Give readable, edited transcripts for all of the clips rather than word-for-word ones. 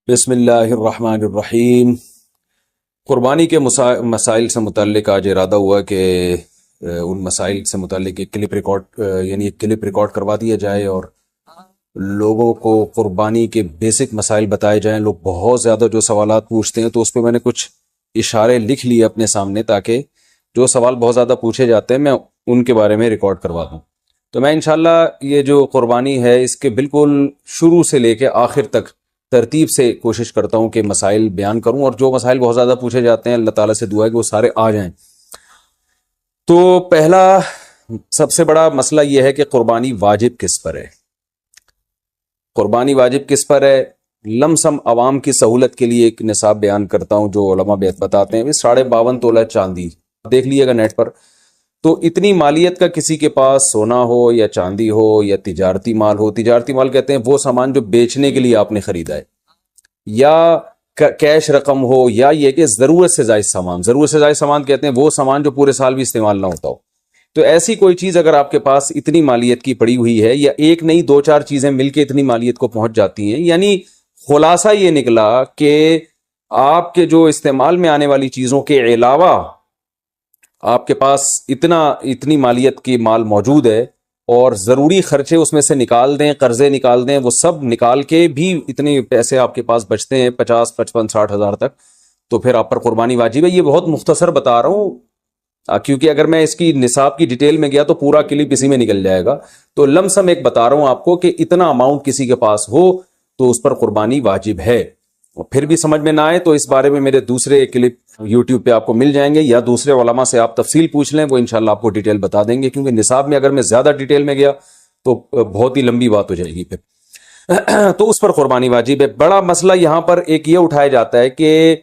بسم اللہ الرحمن الرحیم۔ قربانی کے مسائل سے متعلق آج ارادہ ہوا کہ ان مسائل سے متعلق ایک کلپ ریکارڈ کروا دیا جائے اور لوگوں کو قربانی کے بیسک مسائل بتائے جائیں۔ لوگ بہت زیادہ جو سوالات پوچھتے ہیں، تو اس پہ میں نے کچھ اشارے لکھ لیے اپنے سامنے، تاکہ جو سوال بہت زیادہ پوچھے جاتے ہیں میں ان کے بارے میں ریکارڈ کروا دوں۔ تو میں انشاءاللہ یہ جو قربانی ہے اس کے بالکل شروع سے لے کے آخر تک ترتیب سے کوشش کرتا ہوں کہ مسائل بیان کروں، اور جو مسائل بہت زیادہ پوچھے جاتے ہیں اللہ تعالیٰ سے دعا ہے کہ وہ سارے آ جائیں۔ تو پہلا سب سے بڑا مسئلہ یہ ہے کہ قربانی واجب کس پر ہے۔ قربانی واجب کس پر ہے؟ لم سم عوام کی سہولت کے لیے ایک نصاب بیان کرتا ہوں جو علماء بتاتے ہیں۔ 52.5 تولہ چاندی دیکھ لیے گا نیٹ پر، تو اتنی مالیت کا کسی کے پاس سونا ہو یا چاندی ہو یا تجارتی مال ہو، تجارتی مال کہتے ہیں وہ سامان جو بیچنے کے لیے آپ نے خریدا ہے، یا کیش رقم ہو، یا یہ کہ ضرورت سے زائد سامان۔ ضرورت سے زائد سامان کہتے ہیں وہ سامان جو پورے سال بھی استعمال نہ ہوتا ہو۔ تو ایسی کوئی چیز اگر آپ کے پاس اتنی مالیت کی پڑی ہوئی ہے، یا ایک نہیں 2-4 چیزیں مل کے اتنی مالیت کو پہنچ جاتی ہیں، یعنی خلاصہ یہ نکلا کہ آپ کے جو استعمال میں آنے والی چیزوں کے علاوہ آپ کے پاس اتنی مالیت کی مال موجود ہے، اور ضروری خرچے اس میں سے نکال دیں، قرضے نکال دیں، وہ سب نکال کے بھی اتنے پیسے آپ کے پاس بچتے ہیں 50 55 60 ہزار تک، تو پھر آپ پر قربانی واجب ہے۔ یہ بہت مختصر بتا رہا ہوں، کیونکہ اگر میں اس کی نصاب کی ڈیٹیل میں گیا تو پورا کلپ اسی میں نکل جائے گا۔ تو لم سم ایک بتا رہا ہوں آپ کو کہ اتنا اماؤنٹ کسی کے پاس ہو تو اس پر قربانی واجب ہے۔ اور پھر بھی سمجھ میں نہ آئے تو اس بارے میں میرے دوسرے کلپ یوٹیوب پہ آپ کو مل جائیں گے، یا دوسرے علماء سے آپ تفصیل پوچھ لیں، وہ انشاءاللہ آپ کو ڈیٹیل بتا دیں گے، کیونکہ نصاب میں اگر میں زیادہ ڈیٹیل میں گیا تو بہت ہی لمبی بات ہو جائے گی پھر۔ تو اس پر قربانی واجب ہے۔ بڑا مسئلہ یہاں پر ایک یہ اٹھایا جاتا ہے کہ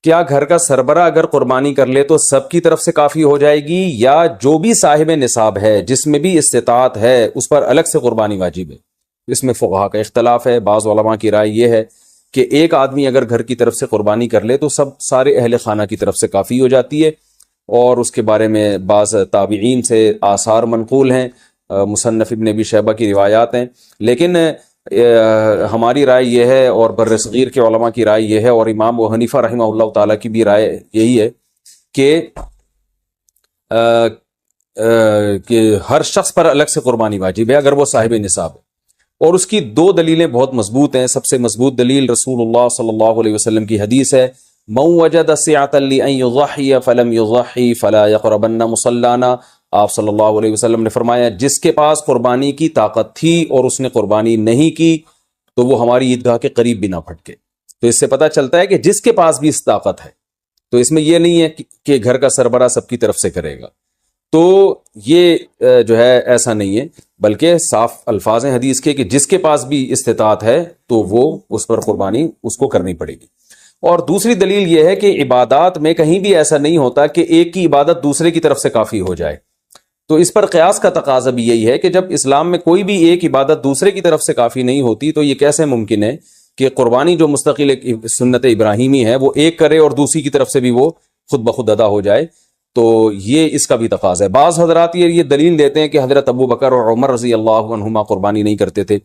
کیا گھر کا سربراہ اگر قربانی کر لے تو سب کی طرف سے کافی ہو جائے گی، یا جو بھی صاحب نصاب ہے جس میں بھی استطاعت ہے اس پر الگ سے قربانی واجب ہے؟ اس میں فقہا کا اختلاف ہے۔ بعض علماء کی رائے یہ ہے کہ ایک آدمی اگر گھر کی طرف سے قربانی کر لے تو سارے اہل خانہ کی طرف سے کافی ہو جاتی ہے، اور اس کے بارے میں بعض تابعین سے آثار منقول ہیں، مصنف ابن ابی شیبہ کی روایات ہیں، لیکن ہماری رائے یہ ہے، اور بر صغیر کے علماء کی رائے یہ ہے، اور امام ابو حنیفہ رحمہ اللہ تعالیٰ کی بھی رائے یہی ہے کہ ہر شخص پر الگ سے قربانی واجب ہے اگر وہ صاحب نصاب ہے۔ اور اس کی 2 دلیلیں بہت مضبوط ہیں۔ سب سے مضبوط دلیل رسول اللہ صلی اللہ علیہ وسلم کی حدیث ہے، من وجد سعة لأن يضحي فلم يضحي فلا يقربن مصلانا۔ آپ صلی اللہ علیہ وسلم نے فرمایا جس کے پاس قربانی کی طاقت تھی اور اس نے قربانی نہیں کی تو وہ ہماری عیدگاہ کے قریب بھی نہ پھٹکے۔ تو اس سے پتہ چلتا ہے کہ جس کے پاس بھی اس طاقت ہے، تو اس میں یہ نہیں ہے کہ گھر کا سربراہ سب کی طرف سے کرے گا، تو یہ جو ہے ایسا نہیں ہے، بلکہ صاف الفاظ ہیں حدیث کے کہ جس کے پاس بھی استطاعت ہے تو وہ اس پر قربانی اس کو کرنی پڑے گی۔ اور دوسری دلیل یہ ہے کہ عبادات میں کہیں بھی ایسا نہیں ہوتا کہ ایک کی عبادت دوسرے کی طرف سے کافی ہو جائے، تو اس پر قیاس کا تقاضا بھی یہی ہے کہ جب اسلام میں کوئی بھی ایک عبادت دوسرے کی طرف سے کافی نہیں ہوتی تو یہ کیسے ممکن ہے کہ قربانی جو مستقل ایک سنت ابراہیمی ہے وہ ایک کرے اور دوسری کی طرف سے بھی وہ خود بخود ادا ہو جائے؟ تو یہ اس کا بھی تقاضا ہے۔ بعض حضرات یہ دلیل دیتے ہیں کہ حضرت ابو بکر اور عمر رضی اللہ عنہما قربانی نہیں کرتے تھے۔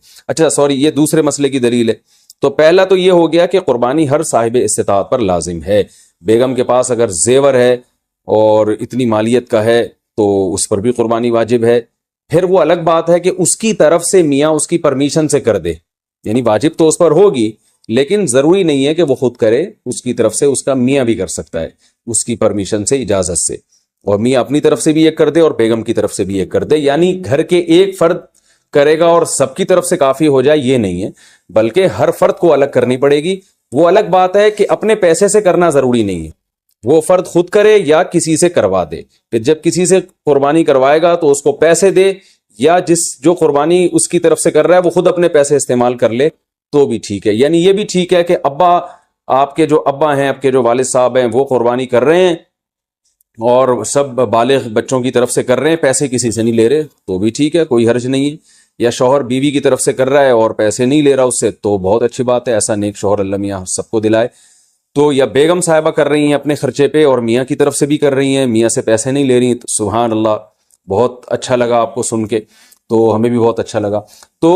یہ دوسرے مسئلے کی دلیل ہے۔ تو پہلا تو یہ ہو گیا کہ قربانی ہر صاحب استطاعت پر لازم ہے۔ بیگم کے پاس اگر زیور ہے اور اتنی مالیت کا ہے تو اس پر بھی قربانی واجب ہے۔ پھر وہ الگ بات ہے کہ اس کی طرف سے میاں اس کی پرمیشن سے کر دے، یعنی واجب تو اس پر ہوگی لیکن ضروری نہیں ہے کہ وہ خود کرے، اس کی طرف سے اس کا میاں بھی کر سکتا ہے اس کی پرمیشن سے، اجازت سے، اور میاں اپنی طرف سے بھی ایک کر دے اور بیگم کی طرف سے بھی ایک کر دے۔ یعنی گھر کے ایک فرد کرے گا اور سب کی طرف سے کافی ہو جائے یہ نہیں ہے، بلکہ ہر فرد کو الگ کرنی پڑے گی۔ وہ الگ بات ہے کہ اپنے پیسے سے کرنا ضروری نہیں ہے، وہ فرد خود کرے یا کسی سے کروا دے۔ پھر جب کسی سے قربانی کروائے گا تو اس کو پیسے دے، یا جو قربانی اس کی طرف سے کر رہا ہے وہ خود اپنے پیسے استعمال کر لے تو بھی ٹھیک ہے۔ یعنی یہ بھی ٹھیک ہے کہ آپ کے جو ابا ہیں، آپ کے جو والد صاحب ہیں وہ قربانی کر رہے ہیں اور سب بالغ بچوں کی طرف سے کر رہے ہیں، پیسے کسی سے نہیں لے رہے تو بھی ٹھیک ہے، کوئی حرج نہیں ہے۔ یا شوہر بیوی کی طرف سے کر رہا ہے اور پیسے نہیں لے رہا اس سے تو بہت اچھی بات ہے، ایسا نیک شوہر اللہ میاں سب کو دلائے۔ تو یا بیگم صاحبہ کر رہی ہیں اپنے خرچے پہ اور میاں کی طرف سے بھی کر رہی ہیں، میاں سے پیسے نہیں لے رہی، تو سبحان اللہ، بہت اچھا لگا آپ کو سن کے، تو ہمیں بھی بہت اچھا لگا۔ تو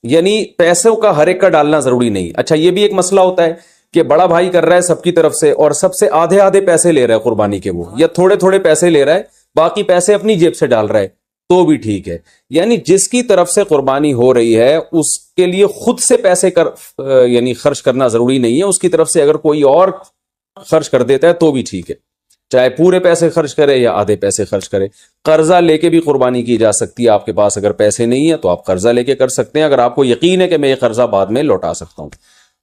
یعنی پیسوں کا ہر ایک کا ڈالنا ضروری نہیں. اچھا یہ بھی ایک مسئلہ ہوتا ہے کہ بڑا بھائی کر رہا ہے سب کی طرف سے اور سب سے آدھے آدھے پیسے لے رہا ہے قربانی کے وہ، یا تھوڑے تھوڑے پیسے لے رہا ہے باقی پیسے اپنی جیب سے ڈال رہا ہے، تو بھی ٹھیک ہے. یعنی جس کی طرف سے قربانی ہو رہی ہے اس کے لیے خود سے پیسے یعنی خرچ کرنا ضروری نہیں ہے. اس کی طرف سے اگر کوئی اور خرچ کر دیتا ہے تو بھی ٹھیک ہے، چاہے پورے پیسے خرچ کرے یا آدھے پیسے خرچ کرے. قرضہ لے کے بھی قربانی کی جا سکتی ہے. آپ کے پاس اگر پیسے نہیں ہیں تو آپ قرضہ لے کے کر سکتے ہیں، اگر آپ کو یقین ہے کہ میں یہ قرضہ بعد میں لوٹا سکتا ہوں.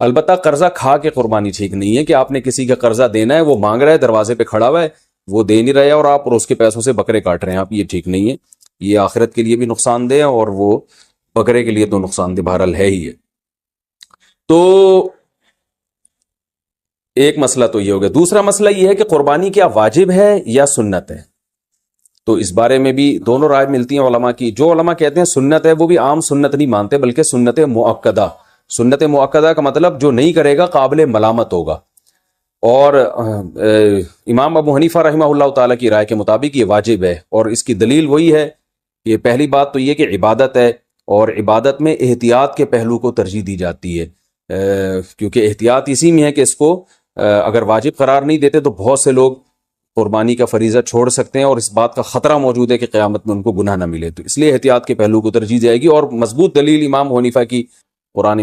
البتہ قرضہ کھا کے قربانی ٹھیک نہیں ہے کہ آپ نے کسی کا قرضہ دینا ہے، وہ مانگ رہا ہے دروازے پہ کھڑا ہوا ہے، وہ دے نہیں رہے اور آپ اور اس کے پیسوں سے بکرے کاٹ رہے ہیں آپ، یہ ٹھیک نہیں ہے. یہ آخرت کے لیے بھی نقصان دہ ہے اور وہ بکرے کے لیے تو نقصان دہ بہرحال ہے ہی ہے. تو ایک مسئلہ تو یہ ہو گیا. دوسرا مسئلہ یہ ہے کہ قربانی کیا واجب ہے یا سنت ہے؟ تو اس بارے میں بھی دونوں رائے ملتی ہیں علماء کی. جو علماء کہتے ہیں سنت ہے وہ بھی عام سنت نہیں مانتے بلکہ سنت مؤکدہ. سنت مؤکدہ کا مطلب جو نہیں کرے گا قابل ملامت ہوگا. اور امام ابو حنیفہ رحمہ اللہ تعالیٰ کی رائے کے مطابق یہ واجب ہے، اور اس کی دلیل وہی ہے کہ پہلی بات تو یہ کہ عبادت ہے، اور عبادت میں احتیاط کے پہلو کو ترجیح دی جاتی ہے، کیونکہ احتیاط اسی میں ہے کہ اس کو اگر واجب قرار نہیں دیتے تو بہت سے لوگ قربانی کا فریضہ چھوڑ سکتے ہیں اور اس بات کا خطرہ موجود ہے کہ قیامت میں ان کو گناہ نہ ملے. تو اس لیے احتیاط کے پہلو کو ترجیح جائے گی. اور مضبوط دلیل امام ابو حنیفہ کی قرآن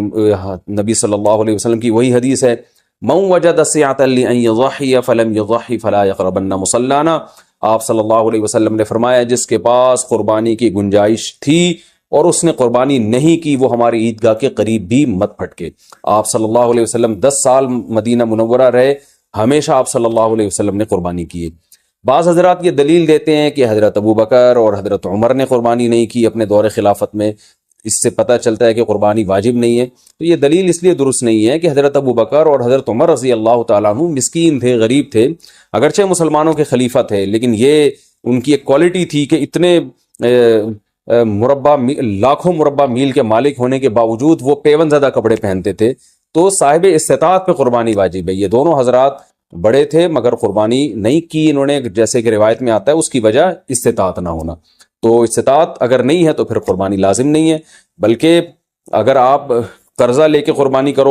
نبی صلی اللہ علیہ وسلم کی وہی حدیث ہے، من وجد سعۃ لأن یضحی فلم یضحی فلا یقربن مصلانا. آپ صلی اللہ علیہ وسلم نے فرمایا جس کے پاس قربانی کی گنجائش تھی اور اس نے قربانی نہیں کی وہ ہماری عیدگاہ کے قریب بھی مت پھٹکے. آپ صلی اللہ علیہ وسلم 10 سال مدینہ منورہ رہے، ہمیشہ آپ صلی اللہ علیہ وسلم نے قربانی کی. بعض حضرات یہ دلیل دیتے ہیں کہ حضرت ابو بکر اور حضرت عمر نے قربانی نہیں کی اپنے دور خلافت میں، اس سے پتہ چلتا ہے کہ قربانی واجب نہیں ہے. تو یہ دلیل اس لیے درست نہیں ہے کہ حضرت ابو بکر اور حضرت عمر رضی اللہ تعالیٰ عنہ مسکین تھے، غریب تھے، اگرچہ مسلمانوں کے خلیفہ تھے، لیکن یہ ان کی ایک کوالٹی تھی کہ اتنے لاکھوں مربع میل کے مالک ہونے کے باوجود وہ پیون زدہ کپڑے پہنتے تھے. تو صاحب استطاعت پہ قربانی واجب ہے. یہ دونوں حضرات بڑے تھے مگر قربانی نہیں کی انہوں نے، جیسے کہ روایت میں آتا ہے اس کی وجہ استطاعت نہ ہونا. تو استطاعت اگر نہیں ہے تو پھر قربانی لازم نہیں ہے، بلکہ اگر آپ قرضہ لے کے قربانی کرو